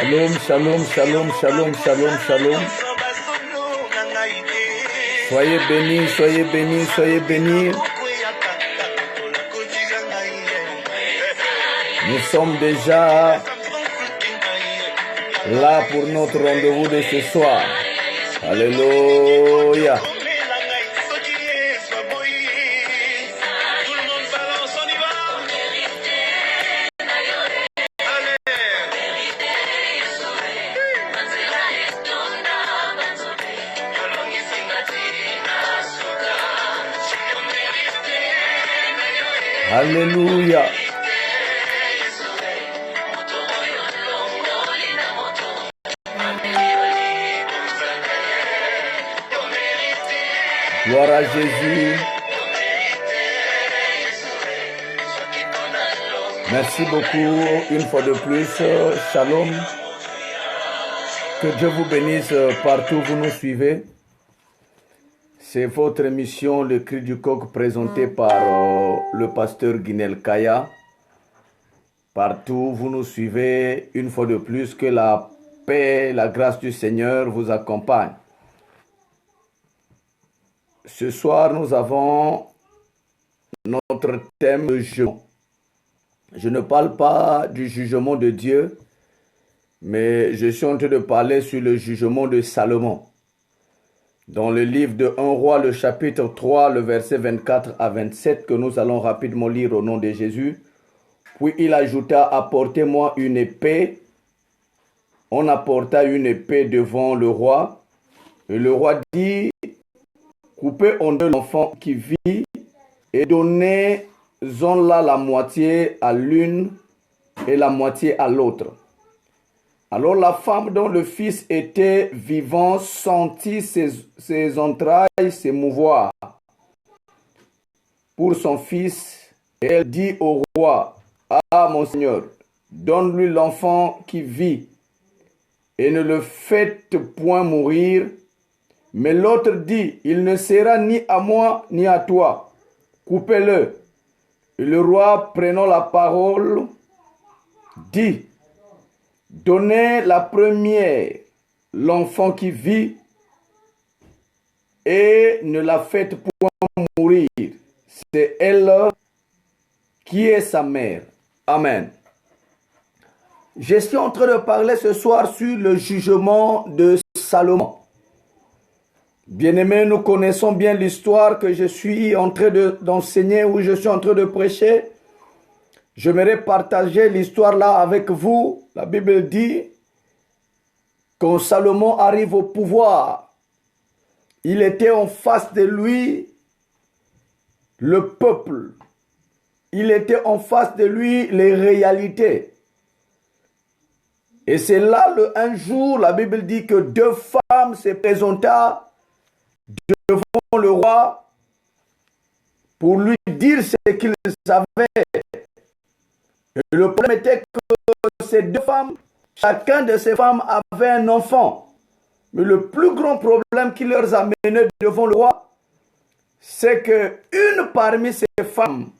Shalom, shalom, shalom, shalom, shalom, shalom. Soyez bénis, soyez bénis, soyez bénis. Nous sommes déjà là pour notre rendez-vous de ce soir. Alléluia. Alléluia. Gloire à Jésus. Merci beaucoup une fois de plus. Shalom. Que Dieu vous bénisse partout où vous nous suivez. C'est votre émission Le Cri du Coq présentée par le pasteur Guinel Kaya. Partout où vous nous suivez, une fois de plus, que la paix, la grâce du Seigneur vous accompagne. Ce soir, nous avons notre thème de jugement. Je ne parle pas du jugement de Dieu, mais je suis en train de parler sur le jugement de Salomon. Dans le livre de 1 Roi, le chapitre 3, le verset 24 à 27, que nous allons rapidement lire au nom de Jésus. Puis il ajouta, apportez-moi une épée. On apporta une épée devant le roi. Et le roi dit, coupez en deux l'enfant qui vit et donnez-en-la la moitié à l'une et la moitié à l'autre. Alors la femme dont le fils était vivant sentit ses entrailles s'émouvoir pour son fils. Et elle dit au roi, ah mon Seigneur, donne-lui l'enfant qui vit et ne le faites point mourir. Mais l'autre dit, il ne sera ni à moi ni à toi, coupez-le. Et le roi, prenant la parole, dit, donnez la première l'enfant qui vit et ne la faites point mourir. C'est elle qui est sa mère. Amen. Je suis en train de parler ce soir sur le jugement de Salomon. Bien-aimés, nous connaissons bien l'histoire que je suis en train d'enseigner ou je suis en train de prêcher. J'aimerais partager l'histoire là avec vous. La Bible dit, quand Salomon arrive au pouvoir, il était en face de lui le peuple. Il était en face de lui les réalités. Et c'est là, un jour, la Bible dit que deux femmes se présentèrent devant le roi pour lui dire ce qu'ils avaient. Et le problème était que ces deux femmes, chacun de ces femmes avait un enfant. Mais le plus grand problème qui leur a mené devant le roi, c'est qu'une parmi ces femmes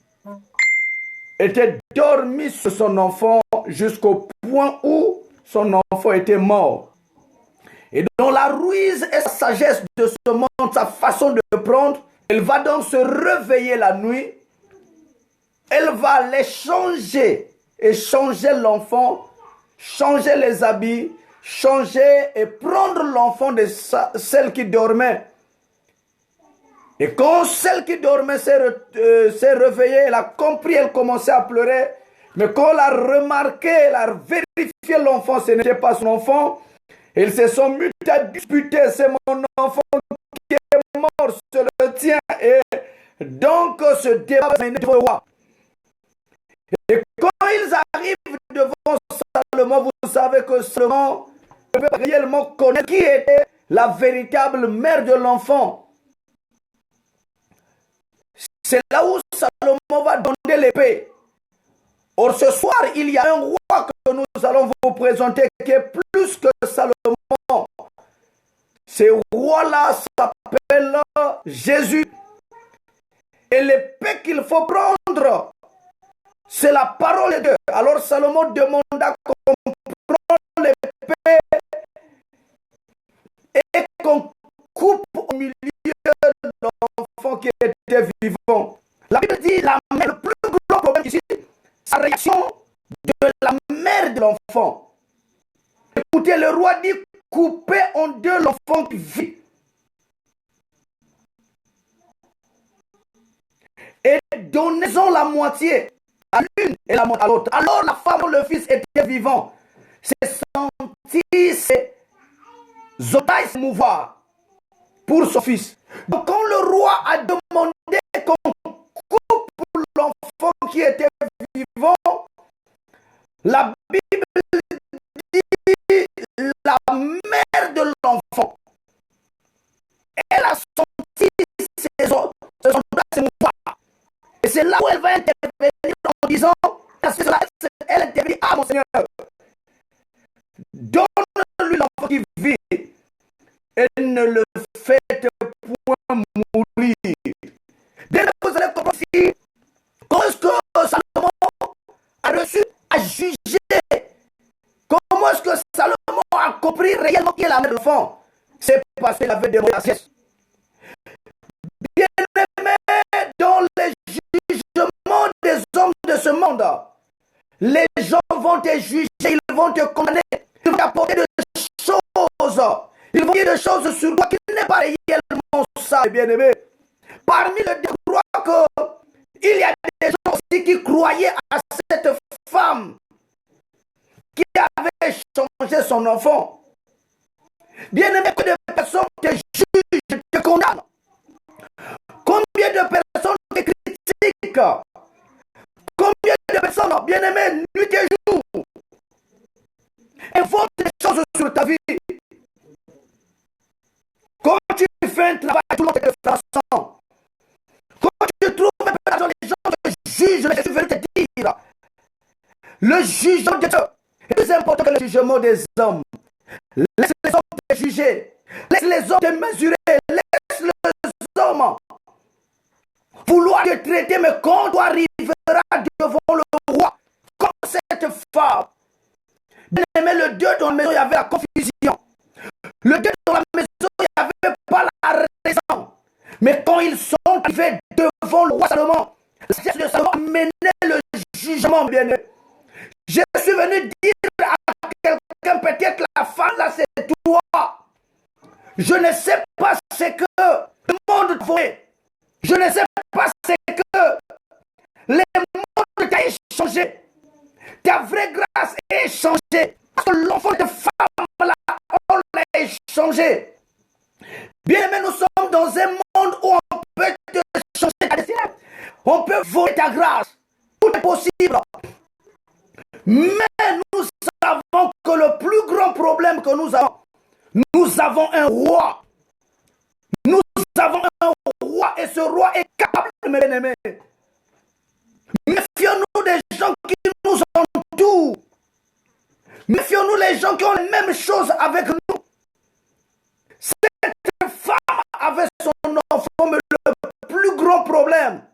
était dormie sur son enfant jusqu'au point où son enfant était mort. Et dans la ruse et sa sagesse de ce monde, sa façon de prendre, elle va donc se réveiller la nuit. Elle va les changer et changer l'enfant, changer les habits, changer et prendre l'enfant de celle qui dormait. Et quand celle qui dormait s'est réveillée, elle a compris, elle commençait à pleurer. Mais quand elle a remarqué, elle a vérifié l'enfant, ce n'était pas son enfant. Ils se sont mis à disputer, c'est mon enfant qui est mort, c'est le tien. Et donc ce débat est mené devant le roi. Et quand ils arrivent devant Salomon, vous savez que Salomon peut réellement connaître qui était la véritable mère de l'enfant. C'est là où Salomon va donner l'épée. Or ce soir, il y a un roi que nous allons vous présenter qui est plus que Salomon. Ce roi-là s'appelle Jésus. Et l'épée qu'il faut prendre, c'est la parole de Dieu. Alors Salomon demanda qu'on prenne qu'on coupe au milieu de l'enfant qui était vivant. La Bible dit la mère, le plus gros problème ici, sa réaction de la mère de l'enfant. Écoutez, le roi dit coupez en deux l'enfant qui vit. Et donnez-en la moitié à l'une et la moitié à l'autre. Alors la femme dont le fils était vivant s'est sentie ses oreilles se mouvoir pour son fils. Donc quand le roi a demandé qu'on coupe pour l'enfant qui était vivant, la Bible dit la mère de l'enfant, elle a senti ses oreilles se mouvoir. Et c'est là où elle va intervenir en disant, elle intervient, ah mon Seigneur, donne-lui l'enfant qui vit et ne le faites point mourir. Bien, vous allez comprendre ici, comment est-ce que Salomon a reçu, a jugé, comment est-ce que Salomon a compris réellement qui est la mère de l'enfant. C'est parce qu'il avait demandé la sieste. Bien aimé, dans les jugements des hommes de ce monde, les gens vont te juger, ils vont te condamner, ils vont t'apporter des choses, ils vont dire des choses sur toi qui n'est pas réellement ça, bien aimé. Parmi les deux, je crois qu'il y a des gens aussi qui croyaient à cette femme qui avait changé son enfant. Bien aimé, que des personnes te jugent, te condamnent. Combien de personnes te critiquent? Combien de personnes, bien aimées, nuit et jour, inventent des choses sur ta vie? Quand tu fais un travail, tout le monde te fait façon. Quand tu trouves un peu d'argent, les gens te jugent, mais je veux te dire, le jugement de Dieu est plus important que le jugement des hommes. Laisse les hommes te juger, laisse les hommes te mesurer, laisse les hommes vouloir te traiter, mais quand tu arriveras devant le roi, comme cette femme, bien aimé, le Dieu dans la maison, il y avait la confusion. Le Dieu dans la maison, il n'y avait pas la raison. Mais quand ils sont arrivés devant le roi Salomon, la sagesse de Salomon menait le jugement, bien aimé. Je suis venu dire à quelqu'un, peut-être la femme là, c'est toi. Je ne sais pas ce que le monde voulait. Je ne sais pas ce que le monde t'a échangé. Ta vraie grâce est échangée. Parce que l'enfant de femme là, on l'a échangé. Bien aimé, nous sommes dans un monde où on peut te changer ta destinée. On peut voler ta grâce. Tout est possible. Mais nous savons que le plus grand problème que nous avons un roi. Nous avons un roi et ce roi est capable de me bien-aimer. Méfions-nous des gens qui nous entourent. Méfions-nous des gens qui ont les mêmes choses avec nous. Cette femme avait son enfant, mais le plus grand problème,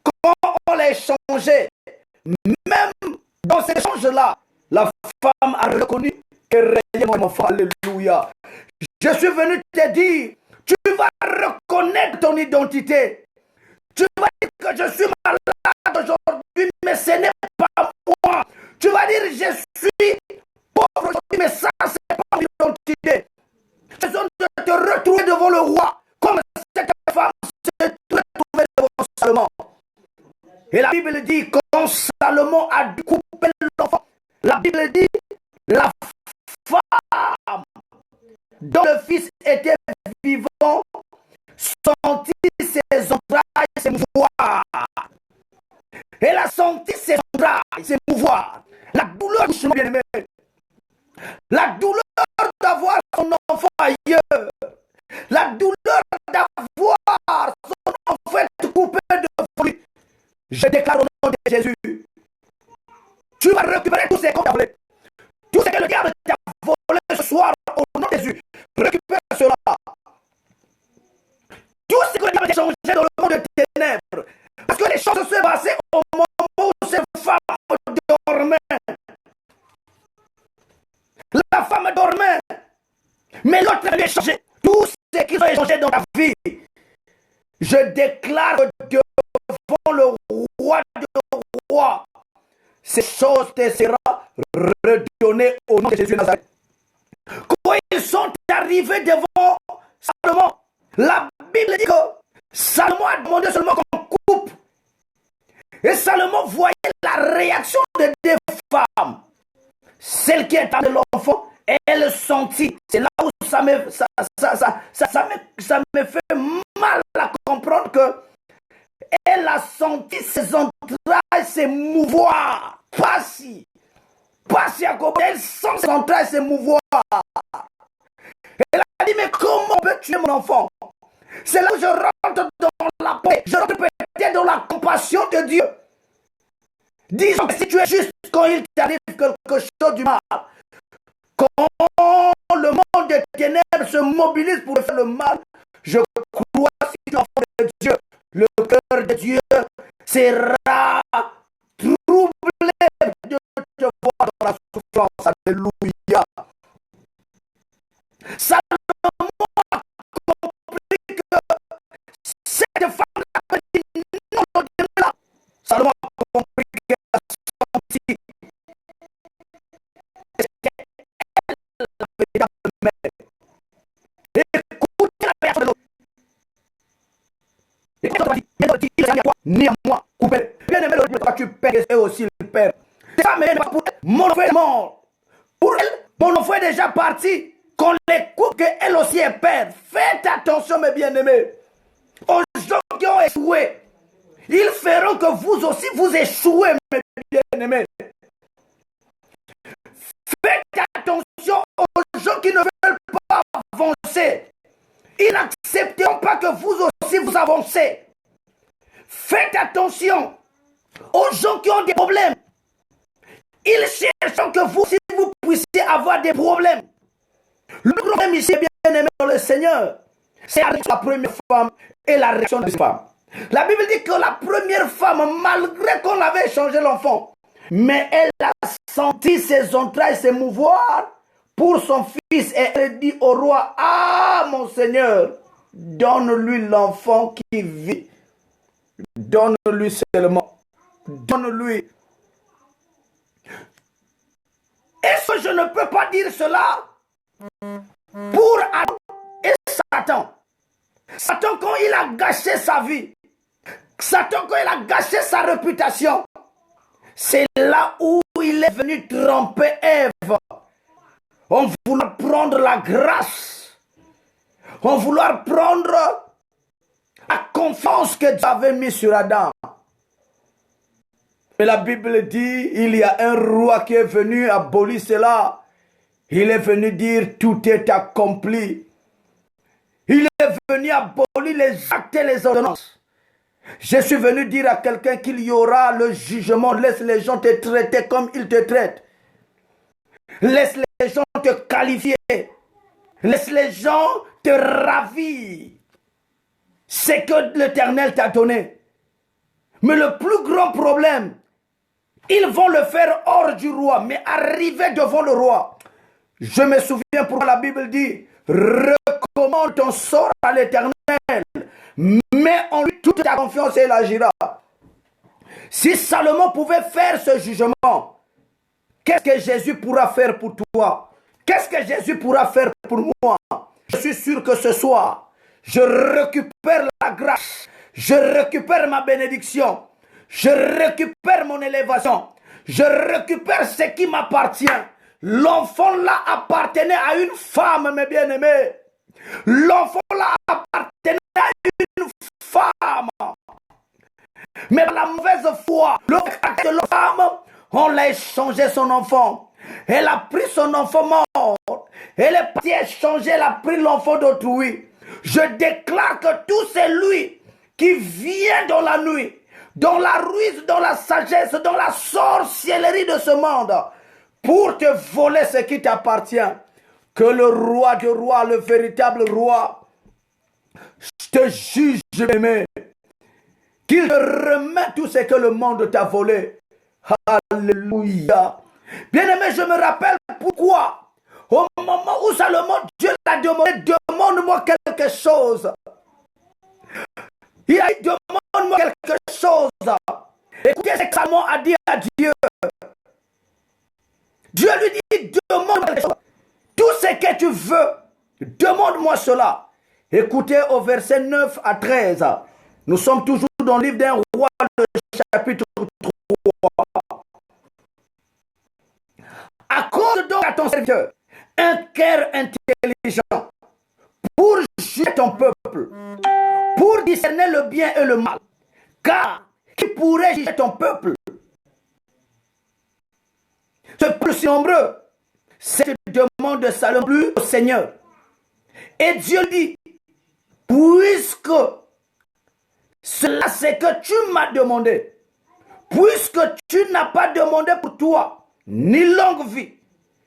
quand on l'a échangé, même dans cet échange-là, la femme a reconnu que réellement mon enfant, alléluia. Je suis venu te dire, tu vas reconnaître ton identité. Tu vas dire que je suis malade aujourd'hui, mais ce n'est pas moi. Tu vas dire, je suis pauvre aujourd'hui, mais ça, c'est pas mon identité. J'ai besoin de te retrouver devant le roi, comme cette femme s'est retrouvée devant Salomon. Et la Bible dit, quand Salomon a dû couper l'enfant, la Bible dit, la femme dont le fils était vivant sentit ses entrailles s'émouvoir. Elle a senti ses entrailles s'émouvoir. La douleur du chemin bien-aimé. La douleur d'avoir son enfant ailleurs. La douleur d'avoir son enfant coupé de lui. Je déclare au nom de Jésus. Tu vas récupérer tous ces comptes à voler. Tout ce que le diable t'a volé ce soir au nom de Jésus. Récupère cela. Tout ce que le diable t'a changé dans le monde des ténèbres. Parce que les choses se passaient au moment où ces femmes dormaient. La femme dormait. Mais l'autre lui a changé. Tout ce qu'ils ont échangé dans ta vie, je déclare que devant le roi de rois, ces choses te seront redonnées au nom de Jésus de Nazareth. Quand ils sont arrivés devant Salomon, la Bible dit que Salomon a demandé seulement qu'on coupe. Et Salomon voyait la réaction de deux femmes. Celle qui est avec l'enfant, elle sentit. C'est là où ça me fait mal à comprendre que elle a senti ses entrailles s'émouvoir. Pas si à côté, elle sent ses entrailles s'émouvoir. Elle a dit, mais comment on peut tuer mon enfant? C'est là où je rentre dans la paix. Je rentre peut-être dans la compassion de Dieu. Disons que si tu es juste quand il t'arrive quelque chose du mal, quand le monde des ténèbres se mobilise pour faire le mal, je crois que si tu es enfant de Dieu, le cœur de Dieu sera troublé de te voir dans la souffrance. Alléluia. Salomon a compris que cette femme-là dit non, non, là. Salomon a compris qu'elle a senti la véritable mère. Écoutez la personne de l'autre. Écoutez il a dit quoi? Ni à moi, coupé. Bien aimé, le Dieu, quand tu perds, et aussi le père. Cette femme n'est pas pour elle. Mon enfant est mort. Pour elle, mon enfant est déjà parti. Qu'on les coupe, qu'elle aussi est père. Faites attention, mes bien-aimés, aux gens qui ont échoué. Ils feront que vous aussi vous échouez, mes bien-aimés. Faites attention aux gens qui ne veulent pas avancer. Ils n'accepteront pas que vous aussi vous avancez. Faites attention aux gens qui ont des problèmes. Ils cherchent que vous aussi vous puissiez avoir des problèmes. Le problème ici, bien aimé dans le Seigneur, c'est la première femme et la réaction de cette femme. La Bible dit que la première femme, malgré qu'on avait échangé l'enfant, mais elle a senti ses entrailles s'émouvoir pour son fils et elle dit au roi, ah mon Seigneur, donne-lui l'enfant qui vit. Donne-lui seulement. Donne-lui. Est-ce que je ne peux pas dire cela pour Adam et Satan? Satan, quand il a gâché sa vie, Satan, quand il a gâché sa réputation, c'est là où il est venu tromper Ève. On vouloir prendre la grâce, on vouloir prendre la confiance que Dieu avait mise sur Adam. Mais la Bible dit, il y a un roi qui est venu abolir cela. Il est venu dire, tout est accompli. Il est venu abolir les actes et les ordonnances. Je suis venu dire à quelqu'un qu'il y aura le jugement. Laisse les gens te traiter comme ils te traitent. Laisse les gens te qualifier. Laisse les gens te ravir. C'est que l'Éternel t'a donné. Mais le plus grand problème, ils vont le faire hors du roi, mais arriver devant le roi. Je me souviens pourquoi la Bible dit, recommande ton sort à l'Éternel, mets en lui toute ta confiance et il agira. Si Salomon pouvait faire ce jugement, qu'est-ce que Jésus pourra faire pour toi? Qu'est-ce que Jésus pourra faire pour moi? Je suis sûr que ce soir, je récupère la grâce, je récupère ma bénédiction, je récupère mon élévation, je récupère ce qui m'appartient. L'enfant là appartenait à une femme, mes bien-aimés. L'enfant là appartenait à une femme. Mais par la mauvaise foi, le caractère de la femme, on l'a échangé son enfant. Elle a pris son enfant mort. Elle est partie échanger, elle a pris l'enfant d'autrui. Je déclare que tout celui qui vient dans la nuit, dans la ruse, dans la sagesse, dans la sorcellerie de ce monde, pour te voler ce qui t'appartient, que le roi des rois, le véritable roi, te juge, aimé, qu'il te remet tout ce que le monde t'a volé. Alléluia. Bien-aimé, je me rappelle pourquoi Au moment où Salomon, Dieu l'a demandé, demande-moi quelque chose. Il a dit, demande-moi quelque chose. Écoutez ce que Salomon a dit à Dieu. Dieu lui dit, demande-moi quelque chose. Tout ce que tu veux, demande-moi cela. Écoutez au verset 9 à 13. Nous sommes toujours dans le livre d'un roi, le chapitre 3. Accorde donc à ton serviteur un cœur intelligent pour juger ton peuple, pour discerner le bien et le mal. Car qui pourrait juger ton peuple? Ce peuple si nombreux, cette demande de Salomon plus au Seigneur. Et Dieu dit, puisque cela c'est que tu m'as demandé, puisque tu n'as pas demandé pour toi ni longue vie,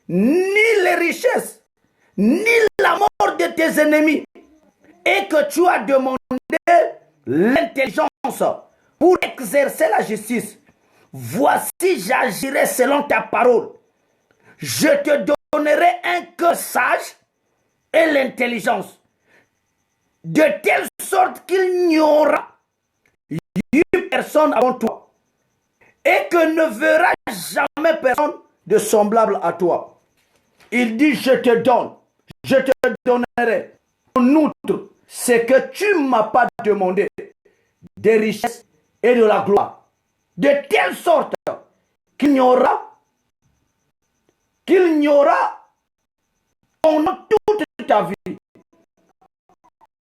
ni les richesses, ni la mort de tes ennemis, et que tu as demandé l'intelligence pour exercer la justice, voici j'agirai selon ta parole. Je te donnerai un cœur sage et l'intelligence, de telle sorte qu'il n'y aura eu personne avant toi, et que ne verra jamais personne de semblable à toi. Il dit, je te donnerai en outre ce que tu ne m'as pas demandé, des richesses et de la gloire, de telle sorte qu'il n'y aura pendant toute ta vie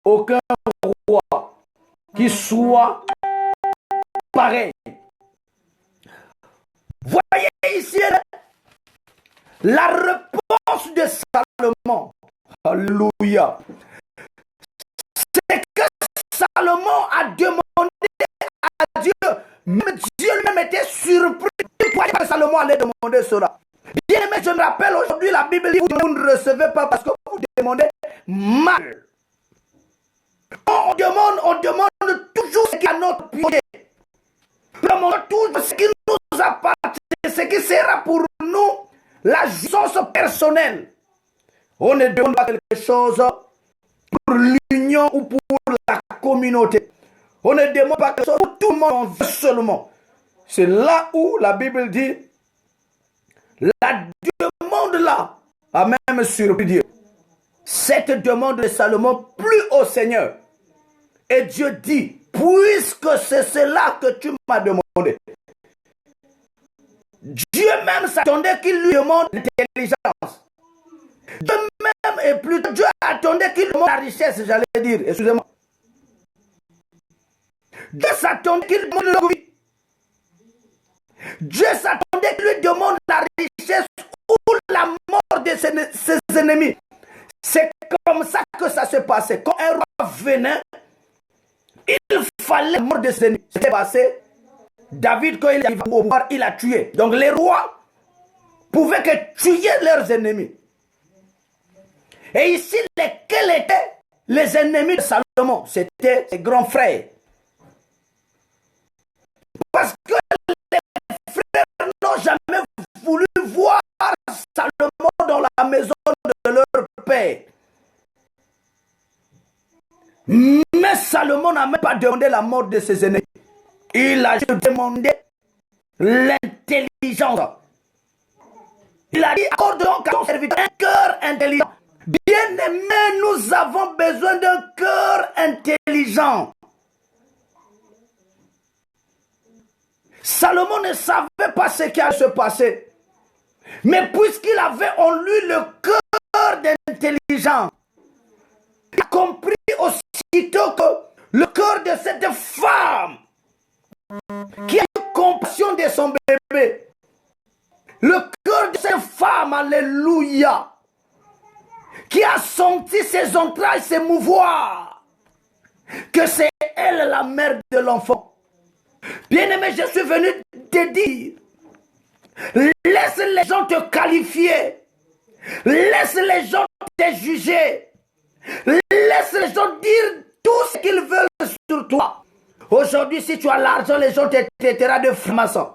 aucun roi qui soit pareil. Voyez ici la réponse de Salomon. Alléluia. C'est que Salomon a demandé à Dieu. Même Dieu lui-même était surpris. Pourquoi Salomon allait demander cela? Bien aimé, je me rappelle aujourd'hui, la Bible dit, vous ne recevez pas parce que vous demandez mal. On demande toujours ce qui est à notre pied. On demande toujours ce qui nous appartient, ce qui sera pour nous la jouissance personnelle. On ne demande pas quelque chose pour l'union ou pour la communauté. On ne demande pas quelque chose pour tout le monde, on veut seulement. C'est là où la Bible dit, la demande là a même surpris Dieu. Cette demande de Salomon plut au Seigneur. Et Dieu dit, puisque c'est cela que tu m'as demandé. Dieu même s'attendait qu'il lui demande l'intelligence. Dieu même, et plutôt Dieu attendait qu'il lui demande la richesse, j'allais dire, excusez-moi. Dieu s'attendait qu'il lui demande la vie. Dieu s'attendait qu'il lui demande la richesse ou la mort de ses ennemis. C'est comme ça que ça se passait. Quand un roi venait, il fallait la mort de ses ennemis. C'était passé. David, quand il arrive au pouvoir, il a tué. Donc les rois pouvaient que tuer leurs ennemis. Et ici, quels étaient les ennemis de Salomon? C'était ses grands frères. Parce que les frères n'ont jamais voulu voir Salomon dans la maison de leur père. Mais Salomon n'a même pas demandé la mort de ses ennemis. Il a demandé l'intelligence. Il a dit, accorde donc à ton serviteur un cœur intelligent. Bien-aimés, nous avons besoin d'un cœur intelligent. Salomon ne savait pas ce qui allait se passer. Mais puisqu'il avait en lui le cœur d'intelligence, il a compris aussitôt que le cœur de cette femme qui a eu compassion de son bébé, le cœur de cette femme, alléluia, qui a senti ses entrailles s'émouvoir, que c'est elle la mère de l'enfant. Bien-aimé, je suis venu te dire, laisse les gens te qualifier, laisse les gens te juger, laisse les gens dire tout ce qu'ils veulent sur toi. Aujourd'hui, si tu as l'argent, les gens te traiteront de franc-maçon.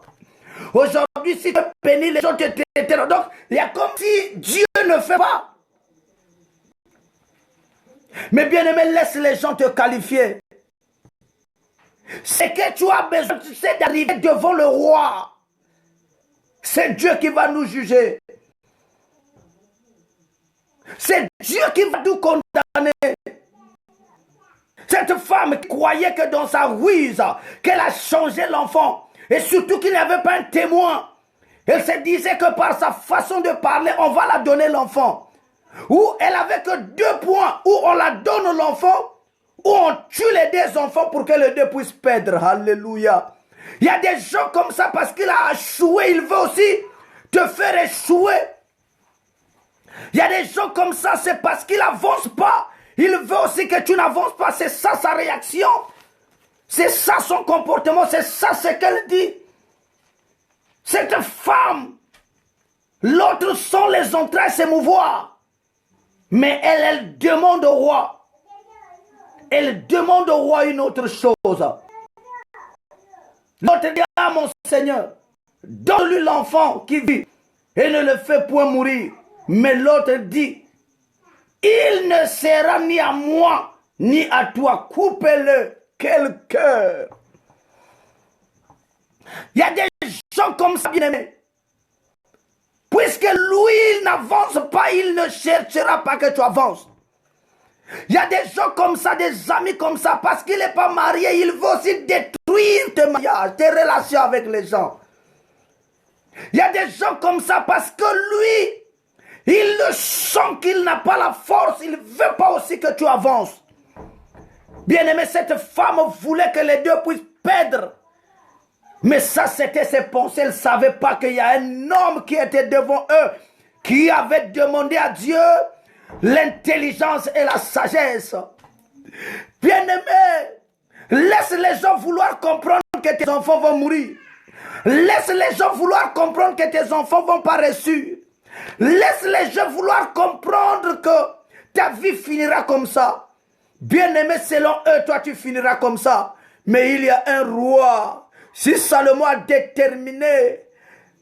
Aujourd'hui, si tu bénis, les gens te traitent. Donc, il y a comme si Dieu ne fait pas. Mais bien aimé, laisse les gens te qualifier. C'est que tu as besoin, tu sais, d'arriver devant le roi. C'est Dieu qui va nous juger. C'est Dieu qui va nous condamner. Cette femme qui croyait que dans sa ruse, qu'elle a changé l'enfant. Et surtout qu'il n'y avait pas un témoin. Elle se disait que par sa façon de parler, on va la donner l'enfant. Ou elle avait que 2 points. Ou on la donne l'enfant, ou on tue les 2 enfants pour que les 2 puissent perdre. Alléluia. Il y a des gens comme ça parce qu'il a échoué, il veut aussi te faire échouer. Il y a des gens comme ça, c'est parce qu'il n'avance pas. Il veut aussi que tu n'avances pas. C'est ça sa réaction. C'est ça son comportement. C'est ça ce qu'elle dit. Cette femme, l'autre sans les entrailles s'émouvoir. Mais elle demande au roi. Elle demande au roi une autre chose. L'autre dit, ah mon Seigneur, donne-lui l'enfant qui vit et ne le fait point mourir. Mais l'autre dit, il ne sera ni à moi, ni à toi. Coupez-le. Quel cœur. Il y a des gens comme ça, bien-aimés. Puisque lui, il n'avance pas, il ne cherchera pas que tu avances. Il y a des gens comme ça, des amis comme ça, parce qu'il n'est pas marié, il veut aussi détruire tes mariages, tes relations avec les gens. Il y a des gens comme ça parce que lui, il le sent qu'il n'a pas la force, il ne veut pas aussi que tu avances. Bien-aimé, cette femme voulait que les 2 puissent perdre. Mais ça, c'était ses pensées. Elle ne savait pas qu'il y a un homme qui était devant eux, qui avait demandé à Dieu l'intelligence et la sagesse. Bien-aimé, laisse les gens vouloir comprendre que tes enfants vont mourir. Laisse les gens vouloir comprendre que tes enfants ne vont pas réussir. Laisse les gens vouloir comprendre que ta vie finira comme ça. Bien-aimé, selon eux, toi tu finiras comme ça. Mais il y a un roi. Si Salomon a déterminé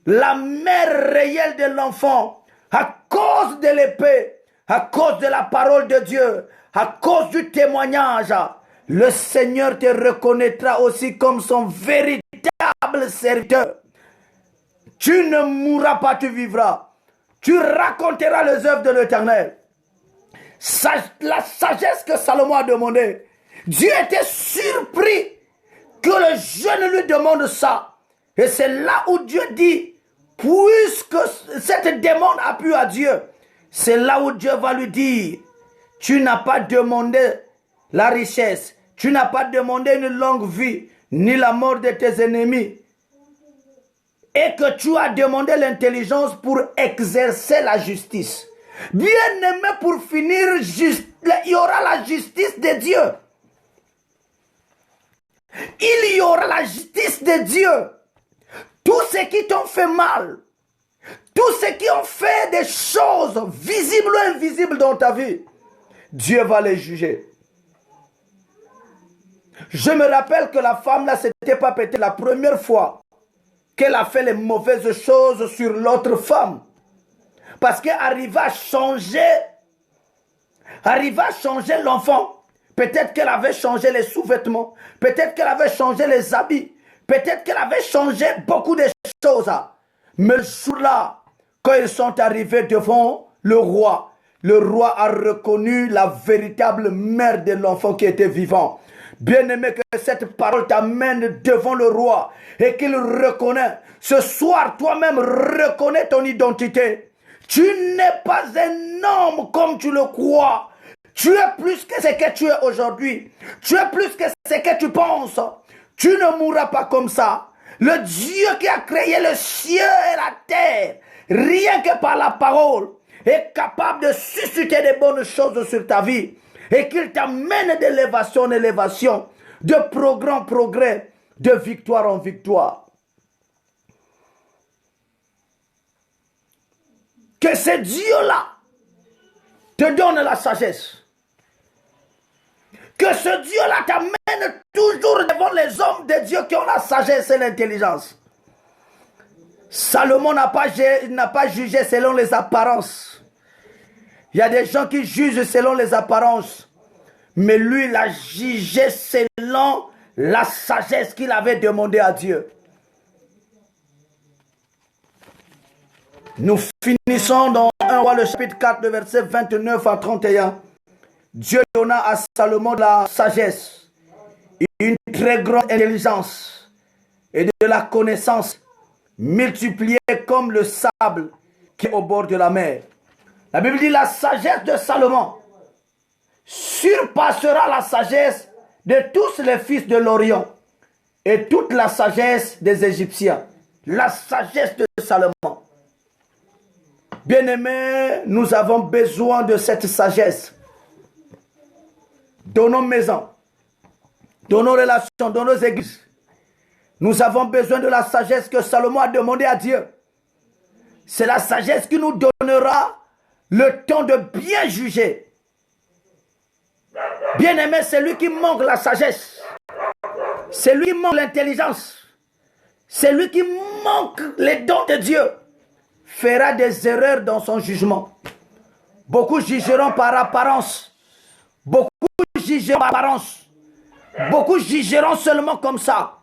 la mère réelle de l'enfant à cause de l'épée, à cause de la parole de Dieu, à cause du témoignage, le Seigneur te reconnaîtra aussi comme son véritable serviteur. Tu ne mourras pas, tu vivras. Tu raconteras les œuvres de l'Éternel. La sagesse que Salomon a demandé, Dieu était surpris que le jeune lui demande ça. Et c'est là où Dieu dit, puisque cette demande a plu à Dieu, c'est là où Dieu va lui dire, tu n'as pas demandé la richesse, tu n'as pas demandé une longue vie, ni la mort de tes ennemis, et que tu as demandé l'intelligence pour exercer la justice. Bien-aimé, pour finir, il y aura la justice de Dieu. Il y aura la justice de Dieu. Tous ceux qui t'ont fait mal, tous ceux qui ont fait des choses visibles ou invisibles dans ta vie, Dieu va les juger. Je me rappelle que la femme là, c'était pas peut-être la première fois qu'elle a fait les mauvaises choses sur l'autre femme. Parce qu'elle arriva à changer l'enfant. Peut-être qu'elle avait changé les sous-vêtements. Peut-être qu'elle avait changé les habits. Peut-être qu'elle avait changé beaucoup de choses. Mais le jour-là, quand ils sont arrivés devant le roi a reconnu la véritable mère de l'enfant qui était vivant. Bien-aimé, que cette parole t'amène devant le roi et qu'il reconnaît. Ce soir, toi-même, reconnais ton identité. Tu n'es pas un homme comme tu le crois. Tu es plus que ce que tu es aujourd'hui. Tu es plus que ce que tu penses. Tu ne mourras pas comme ça. Le Dieu qui a créé le ciel et la terre, rien que par la parole, est capable de susciter des bonnes choses sur ta vie. Et qu'il t'amène d'élévation en élévation, de progrès en progrès, de victoire en victoire. Que ce Dieu-là te donne la sagesse. Que ce Dieu-là t'amène toujours devant les hommes de Dieu qui ont la sagesse et l'intelligence. Salomon n'a pas jugé selon les apparences. Il y a des gens qui jugent selon les apparences. Mais lui, il a jugé selon la sagesse qu'il avait demandé à Dieu. Nous finissons dans 1 Roi, le chapitre 4, le verset 29 à 31. Dieu donna à Salomon de la sagesse, une très grande intelligence et de la connaissance multipliée comme le sable qui est au bord de la mer. La Bible dit la sagesse de Salomon surpassera la sagesse de tous les fils de l'Orient et toute la sagesse des Égyptiens. La sagesse de Salomon. Bien-aimés, nous avons besoin de cette sagesse. Dans nos maisons, dans nos relations, dans nos églises. Nous avons besoin de la sagesse que Salomon a demandé à Dieu. C'est la sagesse qui nous donnera le temps de bien juger. Bien-aimé, c'est lui qui manque la sagesse. C'est lui qui manque l'intelligence. C'est lui qui manque les dons de Dieu. Fera des erreurs dans son jugement. Beaucoup jugeront par apparence. Beaucoup jugeront par apparence. Beaucoup jugeront seulement comme ça.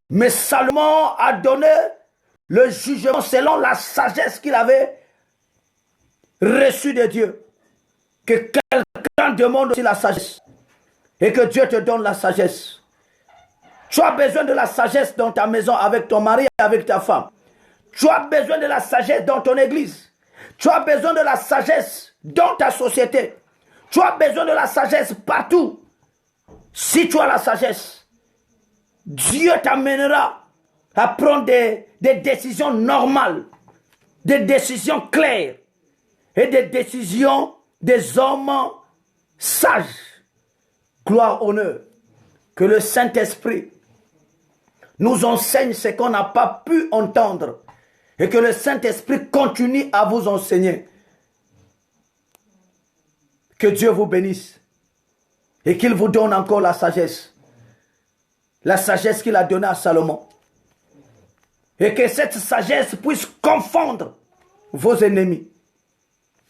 Mais Salomon a donné le jugement selon la sagesse qu'il avait reçue de Dieu. Que quelqu'un demande aussi la sagesse. Et que Dieu te donne la sagesse. Tu as besoin de la sagesse dans ta maison avec ton mari et avec ta femme. Tu as besoin de la sagesse dans ton église. Tu as besoin de la sagesse dans ta société. Tu as besoin de la sagesse partout. Si tu as la sagesse, Dieu t'amènera à prendre des décisions normales, des décisions claires et des décisions des hommes sages. Gloire, honneur. Que le Saint-Esprit nous enseigne ce qu'on n'a pas pu entendre et que le Saint-Esprit continue à vous enseigner. Que Dieu vous bénisse et qu'il vous donne encore la sagesse qu'il a donnée à Salomon. Et que cette sagesse puisse confondre vos ennemis.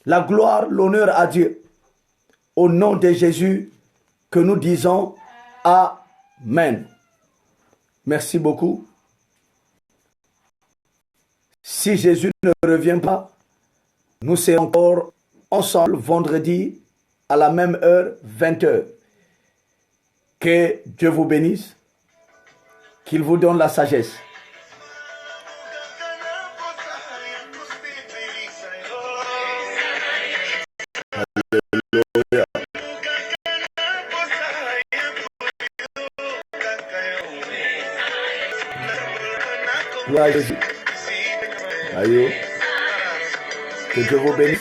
La gloire, l'honneur à Dieu. Au nom de Jésus que nous disons Amen. Merci beaucoup. Si Jésus ne revient pas, nous serons encore ensemble vendredi à la même heure, 20h. Que Dieu vous bénisse, qu'il vous donne la sagesse. Alléluia. Gloire à Jésus. Aïe. Que Dieu vous bénisse.